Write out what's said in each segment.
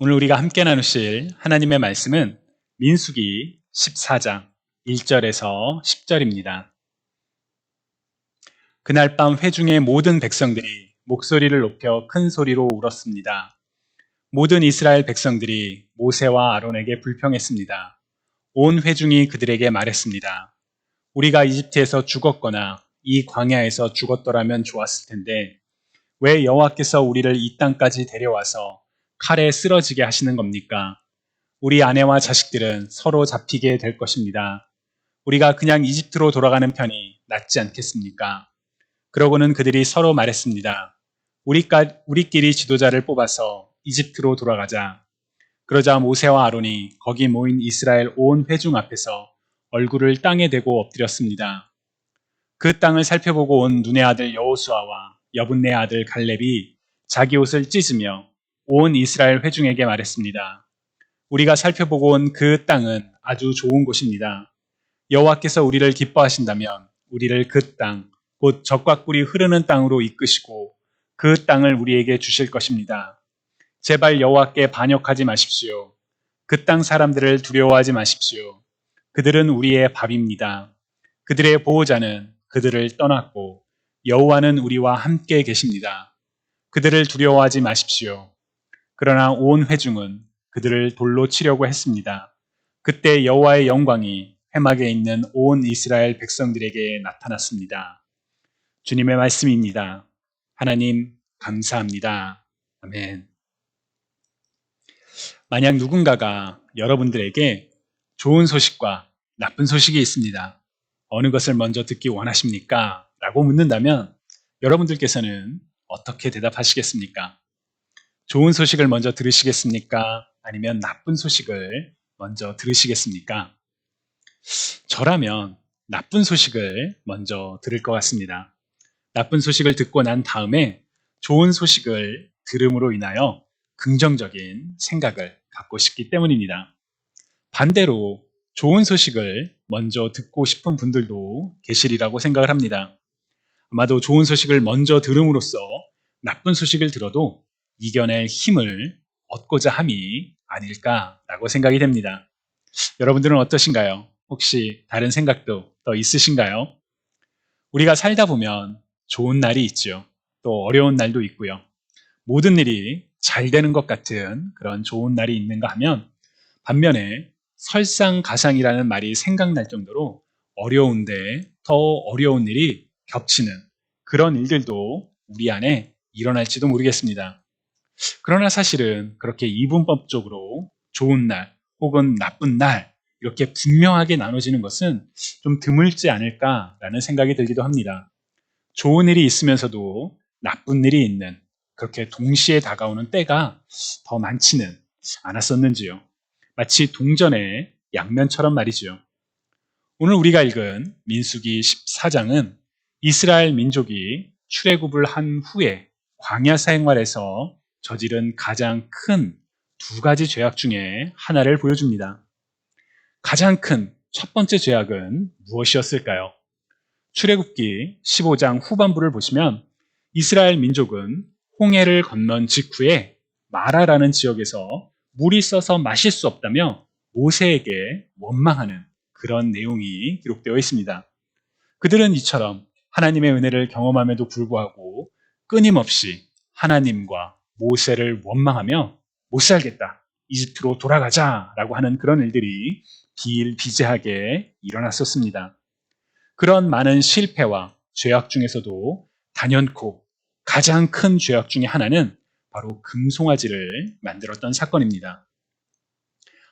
오늘 우리가 함께 나누실 하나님의 말씀은 민수기 14장 1절에서 10절입니다. 그날 밤 회중의 모든 백성들이 목소리를 높여 큰 소리로 울었습니다. 모든 이스라엘 백성들이 모세와 아론에게 불평했습니다. 온 회중이 그들에게 말했습니다. 우리가 이집트에서 죽었거나 이 광야에서 죽었더라면 좋았을 텐데 왜 여호와께서 우리를 이 땅까지 데려와서 칼에 쓰러지게 하시는 겁니까? 우리 아내와 자식들은 서로 잡히게 될 것입니다. 우리가 그냥 이집트로 돌아가는 편이 낫지 않겠습니까? 그러고는 그들이 서로 말했습니다. 우리끼리 지도자를 뽑아서 이집트로 돌아가자. 그러자 모세와 아론이 거기 모인 이스라엘 온 회중 앞에서 얼굴을 땅에 대고 엎드렸습니다. 그 땅을 살펴보고 온 눈의 아들 여호수아와 여분네 아들 갈렙이 자기 옷을 찢으며 온 이스라엘 회중에게 말했습니다. 우리가 살펴보고 온 그 땅은 아주 좋은 곳입니다. 여호와께서 우리를 기뻐하신다면 우리를 그 땅, 곧 젖과 꿀이 흐르는 땅으로 이끄시고 그 땅을 우리에게 주실 것입니다. 제발 여호와께 반역하지 마십시오. 그 땅 사람들을 두려워하지 마십시오. 그들은 우리의 밥입니다. 그들의 보호자는 그들을 떠났고 여호와는 우리와 함께 계십니다. 그들을 두려워하지 마십시오. 그러나 온 회중은 그들을 돌로 치려고 했습니다. 그때 여호와의 영광이 회막에 있는 온 이스라엘 백성들에게 나타났습니다. 주님의 말씀입니다. 하나님 감사합니다. 아멘. 만약 누군가가 여러분들에게 좋은 소식과 나쁜 소식이 있습니다. 어느 것을 먼저 듣기 원하십니까? 라고 묻는다면 여러분들께서는 어떻게 대답하시겠습니까? 좋은 소식을 먼저 들으시겠습니까? 아니면 나쁜 소식을 먼저 들으시겠습니까? 저라면 나쁜 소식을 먼저 들을 것 같습니다. 나쁜 소식을 듣고 난 다음에 좋은 소식을 들음으로 인하여 긍정적인 생각을 갖고 싶기 때문입니다. 반대로 좋은 소식을 먼저 듣고 싶은 분들도 계시리라고 생각을 합니다. 아마도 좋은 소식을 먼저 들음으로써 나쁜 소식을 들어도 이겨낼 힘을 얻고자 함이 아닐까라고 생각이 됩니다. 여러분들은 어떠신가요? 혹시 다른 생각도 더 있으신가요? 우리가 살다 보면 좋은 날이 있죠. 또 어려운 날도 있고요. 모든 일이 잘 되는 것 같은 그런 좋은 날이 있는가 하면 반면에 설상가상이라는 말이 생각날 정도로 어려운데 더 어려운 일이 겹치는 그런 일들도 우리 안에 일어날지도 모르겠습니다. 그러나 사실은 그렇게 이분법적으로 좋은 날 혹은 나쁜 날 이렇게 분명하게 나눠지는 것은 좀 드물지 않을까라는 생각이 들기도 합니다. 좋은 일이 있으면서도 나쁜 일이 있는 그렇게 동시에 다가오는 때가 더 많지는 않았었는지요. 마치 동전의 양면처럼 말이지요. 오늘 우리가 읽은 민수기 14장은 이스라엘 민족이 출애굽을 한 후에 광야 생활에서 저지른 가장 큰 두 가지 죄악 중에 하나를 보여줍니다. 가장 큰 첫 번째 죄악은 무엇이었을까요? 출애굽기 15장 후반부를 보시면 이스라엘 민족은 홍해를 건넌 직후에 마라라는 지역에서 물이 써서 마실 수 없다며 모세에게 원망하는 그런 내용이 기록되어 있습니다. 그들은 이처럼 하나님의 은혜를 경험함에도 불구하고 끊임없이 하나님과 모세를 원망하며 못 살겠다, 이집트로 돌아가자라고 하는 그런 일들이 비일비재하게 일어났었습니다. 그런 많은 실패와 죄악 중에서도 단연코 가장 큰 죄악 중에 하나는 바로 금송아지를 만들었던 사건입니다.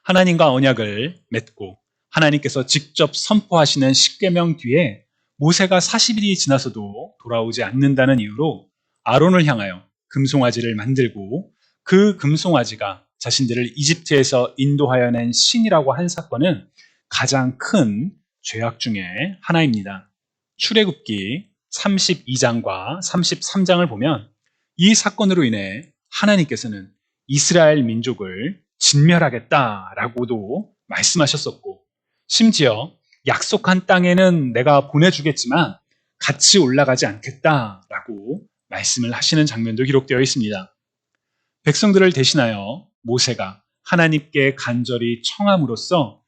하나님과 언약을 맺고 하나님께서 직접 선포하시는 십계명 뒤에 모세가 40일이 지나서도 돌아오지 않는다는 이유로 아론을 향하여 금송아지를 만들고 그 금송아지가 자신들을 이집트에서 인도하여 낸 신이라고 한 사건은 가장 큰 죄악 중에 하나입니다. 출애굽기 32장과 33장을 보면 이 사건으로 인해 하나님께서는 이스라엘 민족을 진멸하겠다라고도 말씀하셨었고 심지어 약속한 땅에는 내가 보내주겠지만 같이 올라가지 않겠다라고 말씀을 하시는 장면도 기록되어 있습니다. 백성들을 대신하여 모세가 하나님께 간절히 청함으로써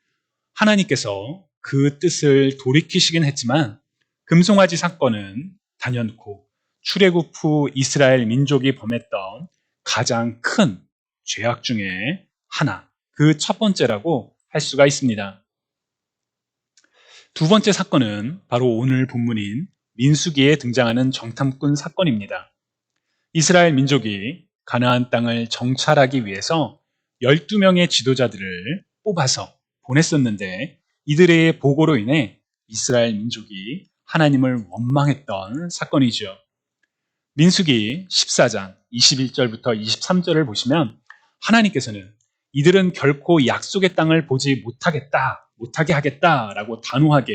하나님께서 그 뜻을 돌이키시긴 했지만 금송아지 사건은 단연코 출애굽 후 이스라엘 민족이 범했던 가장 큰 죄악 중에 하나, 그 첫 번째라고 할 수가 있습니다. 두 번째 사건은 바로 오늘 본문인 민수기에 등장하는 정탐꾼 사건입니다. 이스라엘 민족이 가나안 땅을 정찰하기 위해서 12명의 지도자들을 뽑아서 보냈었는데 이들의 보고로 인해 이스라엘 민족이 하나님을 원망했던 사건이죠. 민수기 14장 21절부터 23절을 보시면 하나님께서는 이들은 결코 약속의 땅을 보지 못하게 하겠다라고 단호하게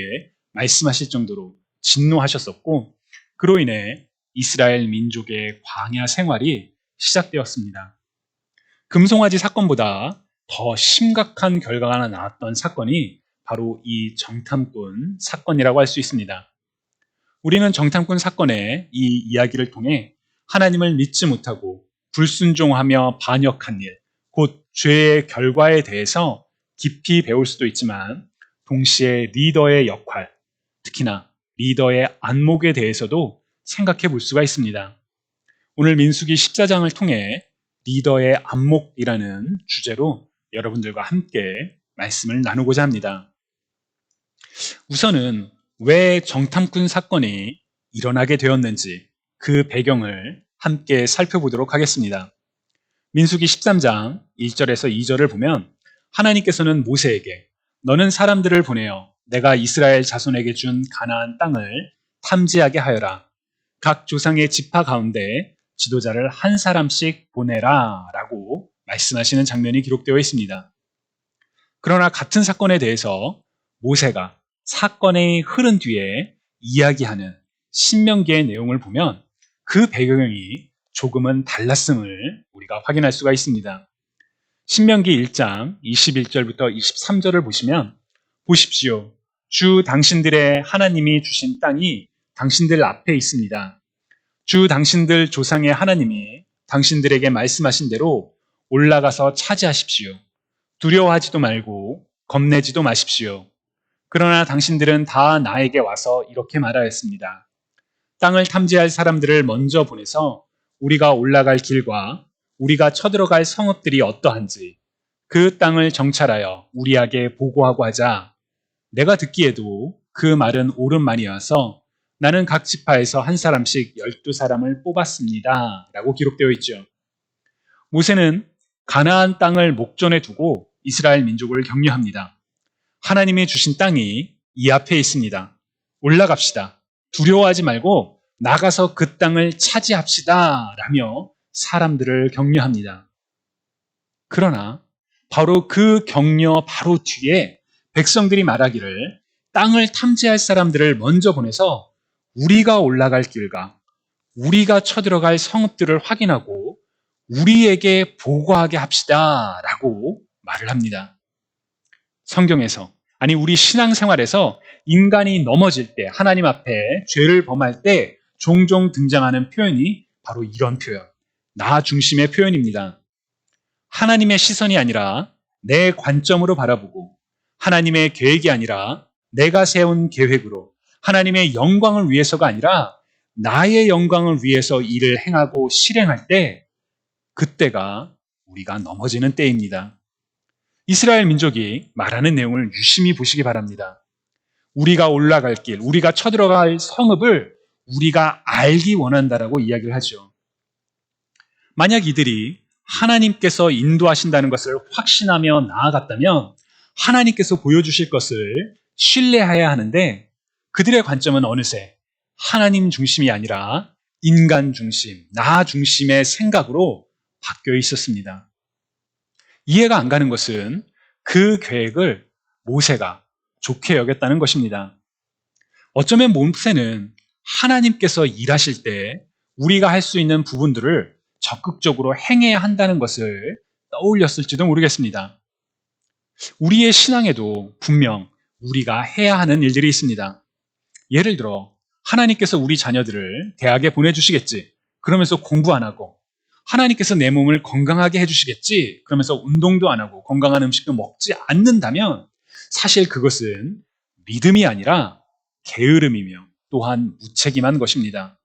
말씀하실 정도로 진노하셨었고 그로 인해 이스라엘 민족의 광야 생활이 시작되었습니다. 금송아지 사건보다 더 심각한 결과가 나왔던 사건이 바로 이 정탐꾼 사건이라고 할 수 있습니다. 우리는 정탐꾼 사건의 이 이야기를 통해 하나님을 믿지 못하고 불순종하며 반역한 일, 곧 죄의 결과에 대해서 깊이 배울 수도 있지만 동시에 리더의 역할, 특히나 리더의 안목에 대해서도 생각해 볼 수가 있습니다. 오늘 민수기 14장을 통해 리더의 안목이라는 주제로 여러분들과 함께 말씀을 나누고자 합니다. 우선은 왜 정탐꾼 사건이 일어나게 되었는지 그 배경을 함께 살펴보도록 하겠습니다. 민수기 13장 1절에서 2절을 보면 하나님께서는 모세에게 너는 사람들을 보내어 내가 이스라엘 자손에게 준 가나안 땅을 탐지하게 하여라. 각 조상의 지파 가운데 지도자를 한 사람씩 보내라 라고 말씀하시는 장면이 기록되어 있습니다. 그러나 같은 사건에 대해서 모세가 사건의 흐른 뒤에 이야기하는 신명기의 내용을 보면 그 배경이 조금은 달랐음을 우리가 확인할 수가 있습니다. 신명기 1장 21절부터 23절을 보시면 보십시오. 주 당신들의 하나님이 주신 땅이 당신들 앞에 있습니다. 주 당신들 조상의 하나님이 당신들에게 말씀하신 대로 올라가서 차지하십시오. 두려워하지도 말고 겁내지도 마십시오. 그러나 당신들은 다 나에게 와서 이렇게 말하였습니다. 땅을 탐지할 사람들을 먼저 보내서 우리가 올라갈 길과 우리가 쳐들어갈 성읍들이 어떠한지 그 땅을 정찰하여 우리에게 보고하고 하자. 내가 듣기에도 그 말은 옳은 말이어서 나는 각 지파에서 한 사람씩 12사람을 뽑았습니다. 라고 기록되어 있죠. 모세는 가나안 땅을 목전에 두고 이스라엘 민족을 격려합니다. 하나님이 주신 땅이 이 앞에 있습니다. 올라갑시다. 두려워하지 말고 나가서 그 땅을 차지합시다. 라며 사람들을 격려합니다. 그러나 바로 그 격려 바로 뒤에 백성들이 말하기를 땅을 탐지할 사람들을 먼저 보내서 우리가 올라갈 길과 우리가 쳐들어갈 성읍들을 확인하고 우리에게 보고하게 합시다 라고 말을 합니다. 성경에서, 아니 우리 신앙생활에서 인간이 넘어질 때, 하나님 앞에 죄를 범할 때 종종 등장하는 표현이 바로 이런 표현, 나 중심의 표현입니다. 하나님의 시선이 아니라 내 관점으로 바라보고 하나님의 계획이 아니라 내가 세운 계획으로 하나님의 영광을 위해서가 아니라 나의 영광을 위해서 일을 행하고 실행할 때 그때가 우리가 넘어지는 때입니다. 이스라엘 민족이 말하는 내용을 유심히 보시기 바랍니다. 우리가 올라갈 길, 우리가 쳐들어갈 성읍을 우리가 알기 원한다라고 이야기를 하죠. 만약 이들이 하나님께서 인도하신다는 것을 확신하며 나아갔다면 하나님께서 보여주실 것을 신뢰해야 하는데 그들의 관점은 어느새 하나님 중심이 아니라 인간 중심, 나 중심의 생각으로 바뀌어 있었습니다. 이해가 안 가는 것은 그 계획을 모세가 좋게 여겼다는 것입니다. 어쩌면 모세는 하나님께서 일하실 때 우리가 할 수 있는 부분들을 적극적으로 행해야 한다는 것을 떠올렸을지도 모르겠습니다. 우리의 신앙에도 분명 우리가 해야 하는 일들이 있습니다. 예를 들어 하나님께서 우리 자녀들을 대학에 보내주시겠지. 그러면서 공부 안 하고 하나님께서 내 몸을 건강하게 해주시겠지 그러면서 운동도 안 하고 건강한 음식도 먹지 않는다면 사실 그것은 믿음이 아니라 게으름이며 또한 무책임한 것입니다.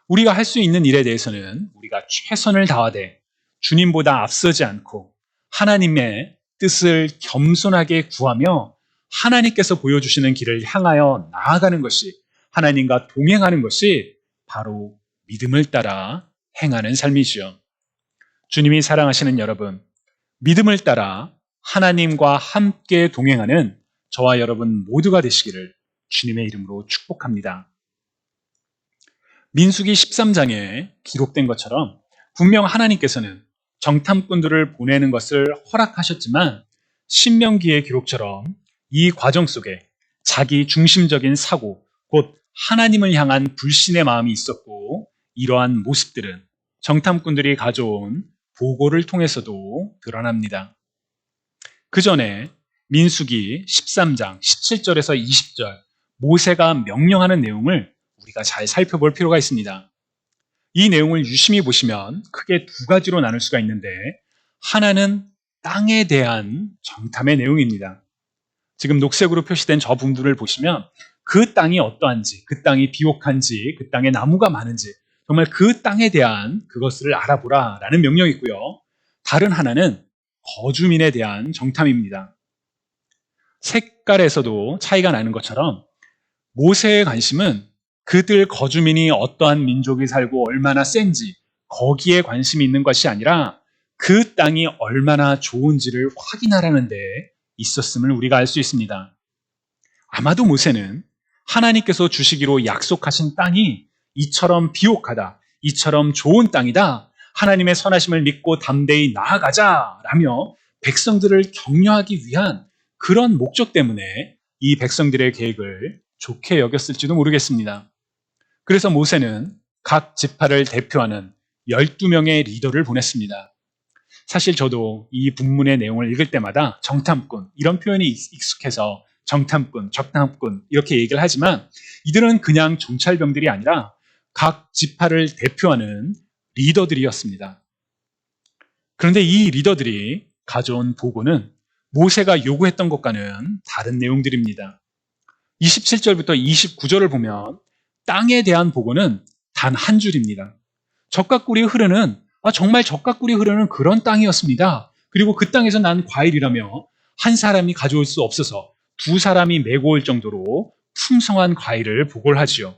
우리가 할 수 있는 일에 대해서는 우리가 최선을 다하되 주님보다 앞서지 않고 하나님의 뜻을 겸손하게 구하며 하나님께서 보여주시는 길을 향하여 나아가는 것이, 하나님과 동행하는 것이 바로 믿음을 따라 행하는 삶이지요. 주님이 사랑하시는 여러분, 믿음을 따라 하나님과 함께 동행하는 저와 여러분 모두가 되시기를 주님의 이름으로 축복합니다. 민수기 13장에 기록된 것처럼 분명 하나님께서는 정탐꾼들을 보내는 것을 허락하셨지만 신명기의 기록처럼 이 과정 속에 자기 중심적인 사고, 곧 하나님을 향한 불신의 마음이 있었고, 이러한 모습들은 정탐꾼들이 가져온 보고를 통해서도 드러납니다. 그 전에 민수기 13장 17절에서 20절 모세가 명령하는 내용을 우리가 잘 살펴볼 필요가 있습니다. 이 내용을 유심히 보시면 크게 두 가지로 나눌 수가 있는데, 하나는 땅에 대한 정탐의 내용입니다. 지금 녹색으로 표시된 저 부분들을 보시면 그 땅이 어떠한지, 그 땅이 비옥한지, 그 땅에 나무가 많은지 정말 그 땅에 대한 그것을 알아보라 라는 명령이 있고요. 다른 하나는 거주민에 대한 정탐입니다. 색깔에서도 차이가 나는 것처럼 모세의 관심은 그들 거주민이 어떠한 민족이 살고 얼마나 센지 거기에 관심이 있는 것이 아니라 그 땅이 얼마나 좋은지를 확인하라는 데 있었음을 우리가 알 수 있습니다. 아마도 모세는 하나님께서 주시기로 약속하신 땅이 이처럼 비옥하다, 이처럼 좋은 땅이다, 하나님의 선하심을 믿고 담대히 나아가자라며 백성들을 격려하기 위한 그런 목적 때문에 이 백성들의 계획을 좋게 여겼을지도 모르겠습니다. 그래서 모세는 각 지파를 대표하는 12명의 리더를 보냈습니다. 사실 저도 이 본문의 내용을 읽을 때마다 정탐꾼, 이런 표현이 익숙해서 정탐꾼, 적탐꾼 이렇게 얘기를 하지만 이들은 그냥 정찰병들이 아니라 각 지파를 대표하는 리더들이었습니다. 그런데 이 리더들이 가져온 보고는 모세가 요구했던 것과는 다른 내용들입니다. 27절부터 29절을 보면 땅에 대한 보고는 단 한 줄입니다. 적과꿀이 흐르는, 정말 적과꿀이 흐르는 그런 땅이었습니다. 그리고 그 땅에서 난 과일이라며 한 사람이 가져올 수 없어서 두 사람이 메고 올 정도로 풍성한 과일을 보고를 하지요.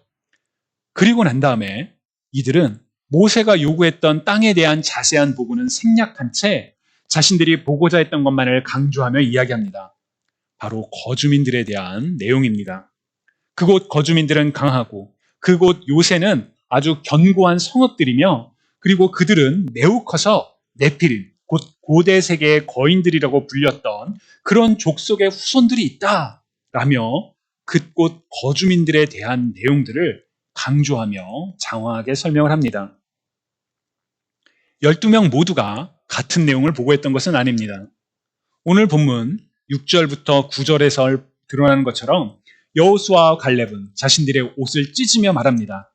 그리고 난 다음에 이들은 모세가 요구했던 땅에 대한 자세한 보고는 생략한 채 자신들이 보고자 했던 것만을 강조하며 이야기합니다. 바로 거주민들에 대한 내용입니다. 그곳 거주민들은 강하고 그곳 요새는 아주 견고한 성읍들이며, 그리고 그들은 매우 커서 네피림, 곧 고대 세계의 거인들이라고 불렸던 그런 족속의 후손들이 있다라며 그곳 거주민들에 대한 내용들을 강조하며 장황하게 설명을 합니다. 12명 모두가 같은 내용을 보고했던 것은 아닙니다. 오늘 본문 6절부터 9절에서 드러나는 것처럼 여호수아와 갈렙은 자신들의 옷을 찢으며 말합니다.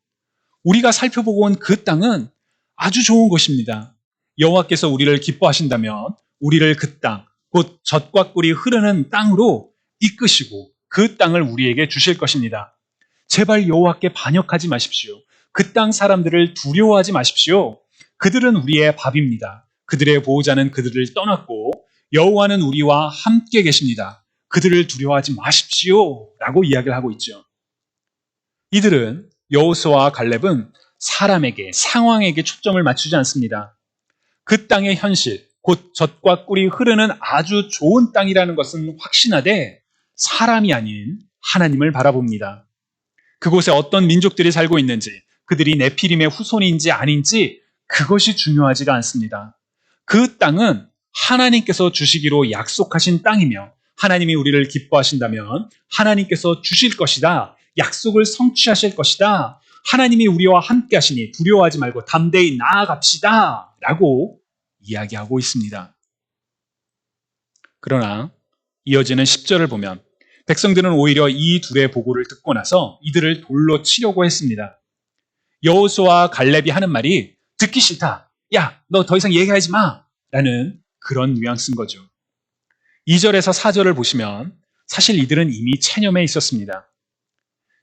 우리가 살펴보고 온 그 땅은 아주 좋은 것입니다. 여호와께서 우리를 기뻐하신다면 우리를 그 땅, 곧 젖과 꿀이 흐르는 땅으로 이끄시고 그 땅을 우리에게 주실 것입니다. 제발 여호와께 반역하지 마십시오. 그 땅 사람들을 두려워하지 마십시오. 그들은 우리의 밥입니다. 그들의 보호자는 그들을 떠났고 여호와는 우리와 함께 계십니다. 그들을 두려워하지 마십시오 라고 이야기를 하고 있죠. 이들은, 여호수아와 갈렙은 사람에게, 상황에게 초점을 맞추지 않습니다. 그 땅의 현실, 곧 젖과 꿀이 흐르는 아주 좋은 땅이라는 것은 확신하되 사람이 아닌 하나님을 바라봅니다. 그곳에 어떤 민족들이 살고 있는지, 그들이 네피림의 후손인지 아닌지 그것이 중요하지가 않습니다. 그 땅은 하나님께서 주시기로 약속하신 땅이며 하나님이 우리를 기뻐하신다면 하나님께서 주실 것이다. 약속을 성취하실 것이다. 하나님이 우리와 함께 하시니 두려워하지 말고 담대히 나아갑시다. 라고 이야기하고 있습니다. 그러나 이어지는 10절을 보면 백성들은 오히려 이 둘의 보고를 듣고 나서 이들을 돌로 치려고 했습니다. 여호수아와 갈렙이 하는 말이 듣기 싫다. 야, 너 더 이상 얘기하지 마! 라는 그런 뉘앙스인 거죠. 2절에서 4절을 보시면 사실 이들은 이미 체념해 있었습니다.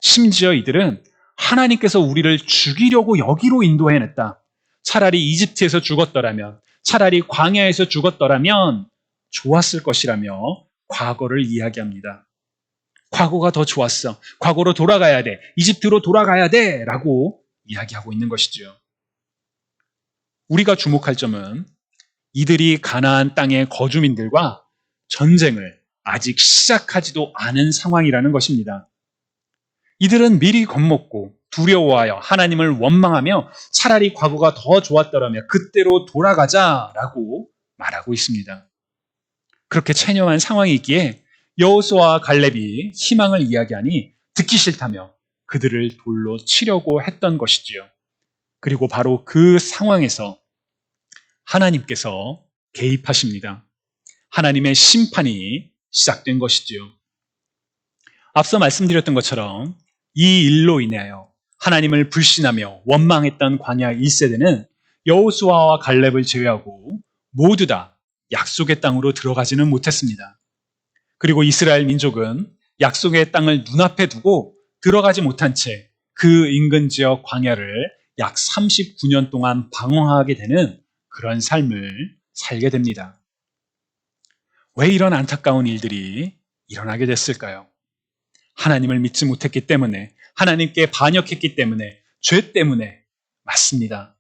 심지어 이들은 하나님께서 우리를 죽이려고 여기로 인도해냈다. 차라리 이집트에서 죽었더라면, 차라리 광야에서 죽었더라면 좋았을 것이라며 과거를 이야기합니다. 과거가 더 좋았어. 과거로 돌아가야 돼. 이집트로 돌아가야 돼. 라고 이야기하고 있는 것이죠. 우리가 주목할 점은 이들이 가나안 땅의 거주민들과 전쟁을 아직 시작하지도 않은 상황이라는 것입니다. 이들은 미리 겁먹고 두려워하여 하나님을 원망하며 차라리 과거가 더 좋았더라면 그때로 돌아가자라고 말하고 있습니다. 그렇게 체념한 상황이 있기에 여호수아와 갈렙이 희망을 이야기하니 듣기 싫다며 그들을 돌로 치려고 했던 것이지요. 그리고 바로 그 상황에서 하나님께서 개입하십니다. 하나님의 심판이 시작된 것이지요. 앞서 말씀드렸던 것처럼 이 일로 인하여 하나님을 불신하며 원망했던 광야 1세대는 여호수아와 갈렙을 제외하고 모두 다 약속의 땅으로 들어가지는 못했습니다. 그리고 이스라엘 민족은 약속의 땅을 눈앞에 두고 들어가지 못한 채 그 인근 지역 광야를 약 39년 동안 방황하게 되는 그런 삶을 살게 됩니다. 왜 이런 안타까운 일들이 일어나게 됐을까요? 하나님을 믿지 못했기 때문에, 하나님께 반역했기 때문에, 죄 때문에 맞습니다.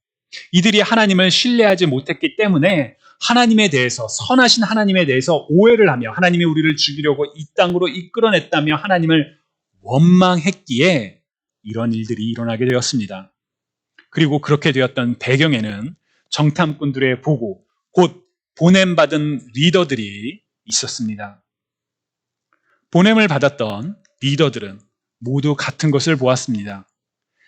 이들이 하나님을 신뢰하지 못했기 때문에 하나님에 대해서, 선하신 하나님에 대해서 오해를 하며 하나님이 우리를 죽이려고 이 땅으로 이끌어냈다며 하나님을 원망했기에 이런 일들이 일어나게 되었습니다. 그리고 그렇게 되었던 배경에는 정탐꾼들의 보고, 곧 보냄받은 리더들이 있었습니다. 보냄을 받았던 리더들은 모두 같은 것을 보았습니다.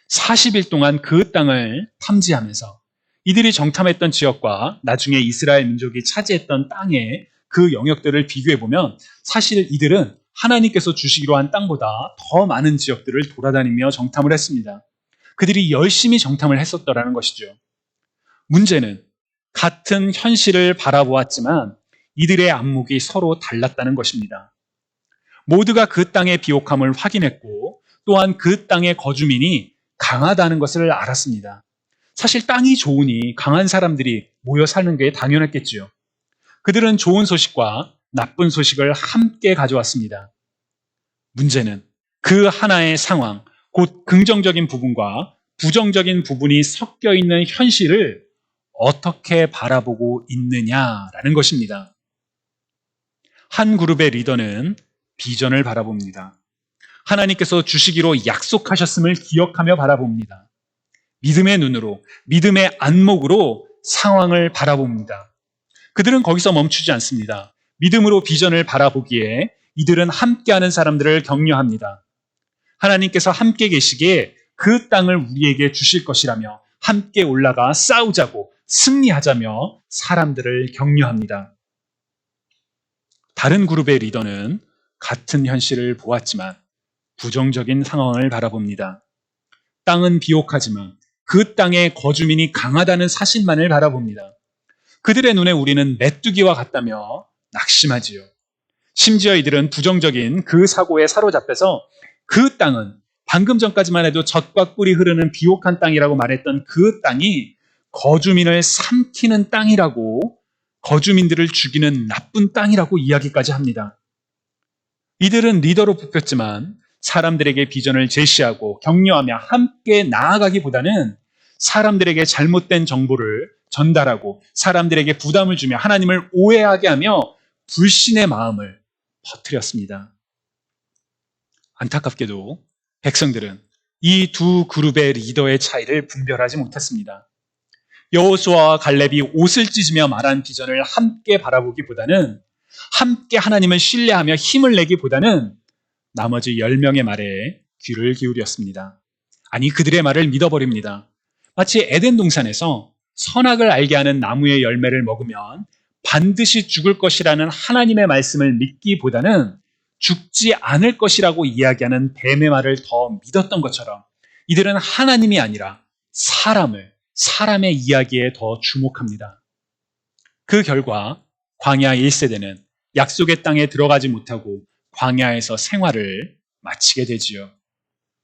40일 동안 그 땅을 탐지하면서 이들이 정탐했던 지역과 나중에 이스라엘 민족이 차지했던 땅의 그 영역들을 비교해보면 사실 이들은 하나님께서 주시기로 한 땅보다 더 많은 지역들을 돌아다니며 정탐을 했습니다. 그들이 열심히 정탐을 했었더라는 것이죠. 문제는 같은 현실을 바라보았지만 이들의 안목이 서로 달랐다는 것입니다. 모두가 그 땅의 비옥함을 확인했고 또한 그 땅의 거주민이 강하다는 것을 알았습니다. 사실 땅이 좋으니 강한 사람들이 모여 사는 게 당연했겠지요. 그들은 좋은 소식과 나쁜 소식을 함께 가져왔습니다. 문제는 그 하나의 상황, 곧 긍정적인 부분과 부정적인 부분이 섞여 있는 현실을 어떻게 바라보고 있느냐라는 것입니다. 한 그룹의 리더는 비전을 바라봅니다. 하나님께서 주시기로 약속하셨음을 기억하며 바라봅니다. 믿음의 눈으로, 믿음의 안목으로 상황을 바라봅니다. 그들은 거기서 멈추지 않습니다. 믿음으로 비전을 바라보기에 이들은 함께하는 사람들을 격려합니다. 하나님께서 함께 계시기에 그 땅을 우리에게 주실 것이라며 함께 올라가 싸우자고 승리하자며 사람들을 격려합니다. 다른 그룹의 리더는 같은 현실을 보았지만 부정적인 상황을 바라봅니다. 땅은 비옥하지만 그 땅의 거주민이 강하다는 사실만을 바라봅니다. 그들의 눈에 우리는 메뚜기와 같다며 낙심하지요. 심지어 이들은 부정적인 그 사고에 사로잡혀서 그 땅은 방금 전까지만 해도 젖과 꿀이 흐르는 비옥한 땅이라고 말했던 그 땅이 거주민을 삼키는 땅이라고, 거주민들을 죽이는 나쁜 땅이라고 이야기까지 합니다. 이들은 리더로 뽑혔지만 사람들에게 비전을 제시하고 격려하며 함께 나아가기보다는 사람들에게 잘못된 정보를 전달하고 사람들에게 부담을 주며 하나님을 오해하게 하며 불신의 마음을 퍼뜨렸습니다. 안타깝게도 백성들은 이 두 그룹의 리더의 차이를 분별하지 못했습니다. 여호수아와 갈렙이 옷을 찢으며 말한 비전을 함께 바라보기보다는, 함께 하나님을 신뢰하며 힘을 내기보다는 나머지 10명의 말에 귀를 기울였습니다. 아니, 그들의 말을 믿어버립니다. 마치 에덴 동산에서 선악을 알게 하는 나무의 열매를 먹으면 반드시 죽을 것이라는 하나님의 말씀을 믿기보다는 죽지 않을 것이라고 이야기하는 뱀의 말을 더 믿었던 것처럼 이들은 하나님이 아니라 사람을, 사람의 이야기에 더 주목합니다. 그 결과 광야 1세대는 약속의 땅에 들어가지 못하고 광야에서 생활을 마치게 되지요.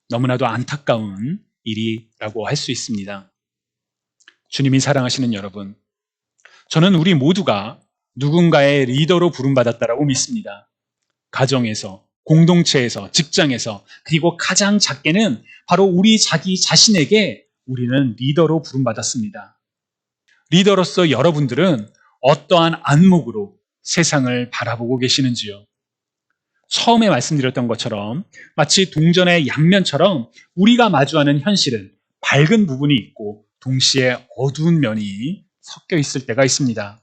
너무나도 안타까운 일이라고 할 수 있습니다. 주님이 사랑하시는 여러분, 저는 우리 모두가 누군가의 리더로 부름받았다라고 믿습니다. 가정에서, 공동체에서, 직장에서, 그리고 가장 작게는 바로 우리 자기 자신에게 우리는 리더로 부름받았습니다. 리더로서 여러분들은 어떠한 안목으로 세상을 바라보고 계시는지요? 처음에 말씀드렸던 것처럼 마치 동전의 양면처럼 우리가 마주하는 현실은 밝은 부분이 있고 동시에 어두운 면이 섞여 있을 때가 있습니다.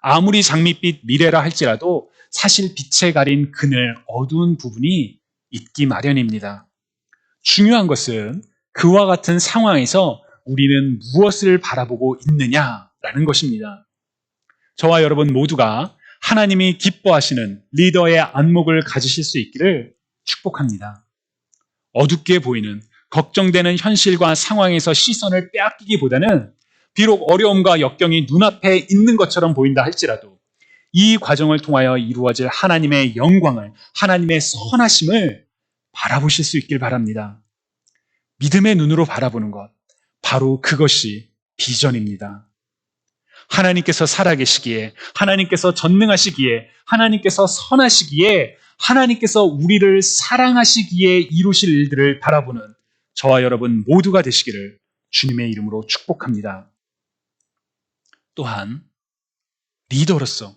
아무리 장밋빛 미래라 할지라도 사실 빛에 가린 그늘 어두운 부분이 있기 마련입니다. 중요한 것은 그와 같은 상황에서 우리는 무엇을 바라보고 있느냐라는 것입니다. 저와 여러분 모두가 하나님이 기뻐하시는 리더의 안목을 가지실 수 있기를 축복합니다. 어둡게 보이는 걱정되는 현실과 상황에서 시선을 빼앗기기보다는 비록 어려움과 역경이 눈앞에 있는 것처럼 보인다 할지라도 이 과정을 통하여 이루어질 하나님의 영광을, 하나님의 선하심을 바라보실 수 있길 바랍니다. 믿음의 눈으로 바라보는 것, 바로 그것이 비전입니다. 하나님께서 살아계시기에, 하나님께서 전능하시기에, 하나님께서 선하시기에, 하나님께서 우리를 사랑하시기에 이루실 일들을 바라보는 저와 여러분 모두가 되시기를 주님의 이름으로 축복합니다. 또한 리더로서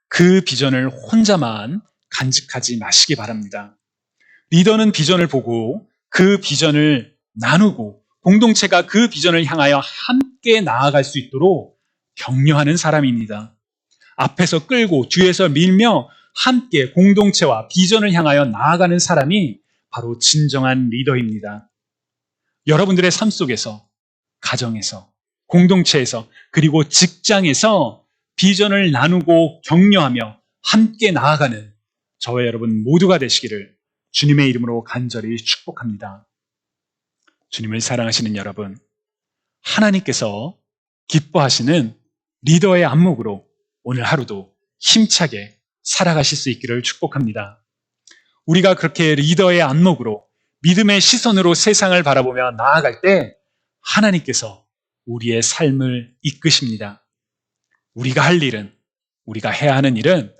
그 비전을 혼자만 간직하지 마시기 바랍니다. 리더는 비전을 보고 그 비전을 나누고 공동체가 그 비전을 향하여 함께 나아갈 수 있도록 격려하는 사람입니다. 앞에서 끌고 뒤에서 밀며 함께 공동체와 비전을 향하여 나아가는 사람이 바로 진정한 리더입니다. 여러분들의 삶 속에서, 가정에서, 공동체에서, 그리고 직장에서 비전을 나누고 격려하며 함께 나아가는 저와 여러분 모두가 되시기를 주님의 이름으로 간절히 축복합니다. 주님을 사랑하시는 여러분, 하나님께서 기뻐하시는 리더의 안목으로 오늘 하루도 힘차게 살아가실 수 있기를 축복합니다. 우리가 그렇게 리더의 안목으로 믿음의 시선으로 세상을 바라보며 나아갈 때 하나님께서 우리의 삶을 이끄십니다. 우리가 할 일은, 우리가 해야 하는 일은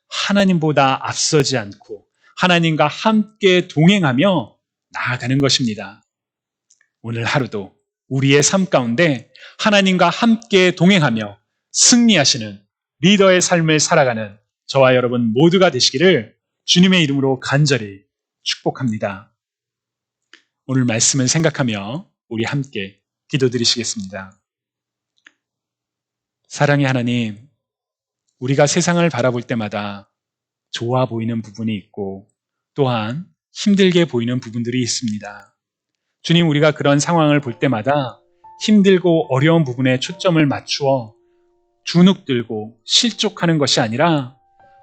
하나님보다 앞서지 않고 하나님과 함께 동행하며 나아가는 것입니다. 오늘 하루도 우리의 삶 가운데 하나님과 함께 동행하며 승리하시는 리더의 삶을 살아가는 저와 여러분 모두가 되시기를 주님의 이름으로 간절히 축복합니다. 오늘 말씀을 생각하며 우리 함께 기도드리시겠습니다. 사랑의 하나님, 우리가 세상을 바라볼 때마다 좋아 보이는 부분이 있고 또한 힘들게 보이는 부분들이 있습니다. 주님, 우리가 그런 상황을 볼 때마다 힘들고 어려운 부분에 초점을 맞추어 주눅들고 실족하는 것이 아니라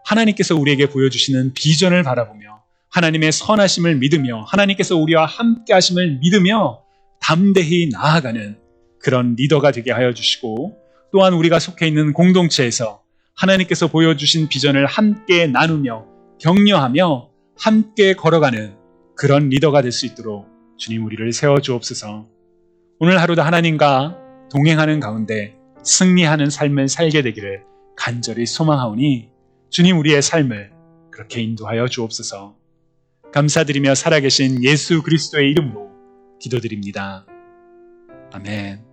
하나님께서 우리에게 보여주시는 비전을 바라보며 하나님의 선하심을 믿으며 하나님께서 우리와 함께 하심을 믿으며 담대히 나아가는 그런 리더가 되게 하여 주시고 또한 우리가 속해 있는 공동체에서 하나님께서 보여주신 비전을 함께 나누며 격려하며 함께 걸어가는 그런 리더가 될 수 있도록 주님 우리를 세워주옵소서. 오늘 하루도 하나님과 동행하는 가운데 승리하는 삶을 살게 되기를 간절히 소망하오니 주님 우리의 삶을 그렇게 인도하여 주옵소서. 감사드리며 살아계신 예수 그리스도의 이름으로 기도드립니다. 아멘.